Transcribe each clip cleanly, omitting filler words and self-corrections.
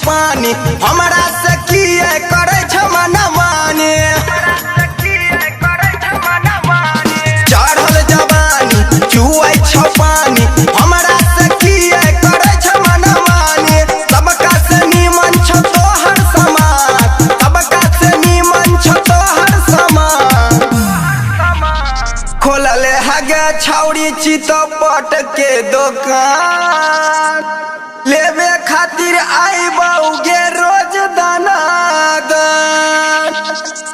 पानी हमरा से किए करे छ मनमानी चढ़ल जवानी चुआई छ पानी हमरा से किए करे छ मनमानी सबका से नीमन छ तोहर समान सबका से नीमन छ तोहर समान खोलले हगे छौरी चितपट के दुकान लेवे खातिर आई बउगे रोज दाना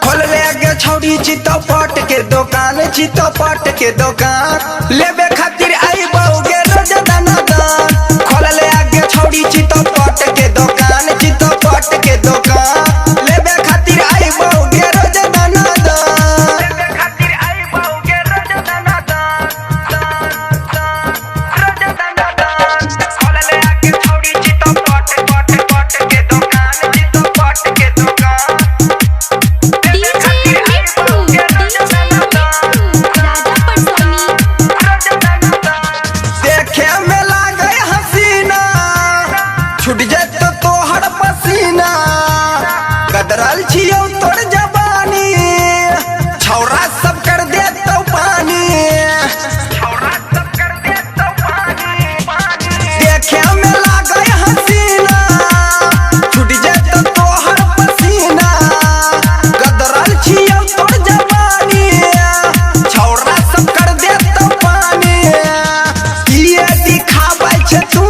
खोल ले गे छौरी चितपट के दुकान लेवे खातिर आई बउगे रोज दाना खोल ले गे छौरी चितपट के दुकान लेवे खातिर आई बउगे रोज दाना छूट जात तोहर पसीना गदरल छियौ तोर जवानी छौरा सब कर देतौ पानी देखे में लागे हसीना छूट जात तोहर पसीना गदरल छियौ तोर जवानी छौरा सब कर देतौ पानी किए दिखाबै छै तू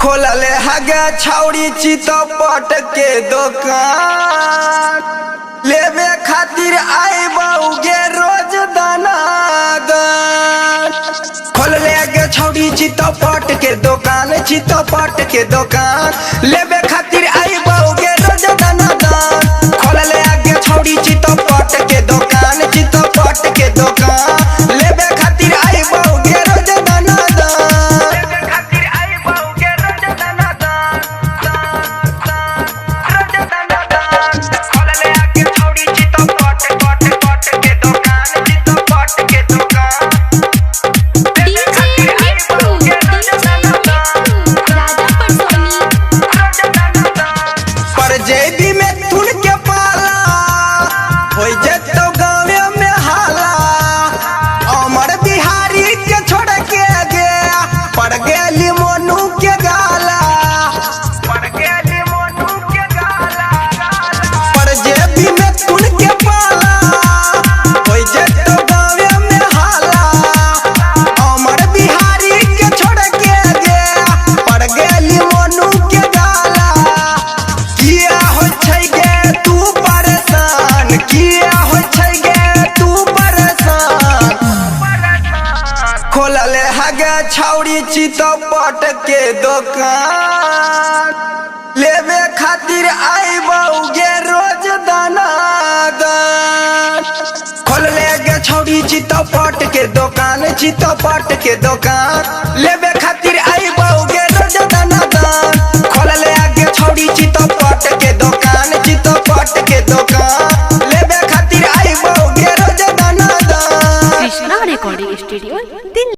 खोलले हगे छौरी चितपट के दुकान लेवे खातिर आई बउगे रोज दाना खोलले हगे छौरी चितपट के दुकान लेवे खातिर आई बउगे रोज दाना खोलले हगे छौरी चितपट के दुकान लेवे खातिर आई बउगे रोज दाना जेबी में तुन के पाला हो जतो गाँव में हाला अमर बिहारी के छोड़ के गया पड़ गेली मोनू के गाला पर जेबी में तुन के पाला हो जतो गाँव में हाला अमर बिहारी के छोड़ के गया पड़ गेली मोनू के गाला किया हो छै गे तू परेशान खोलले हगे छौरी चितपट के दुकान लेवे खातिर आई बउगे रोज दाना खोलले गे छौरी चितपट के दुकान लेवे खातिर आई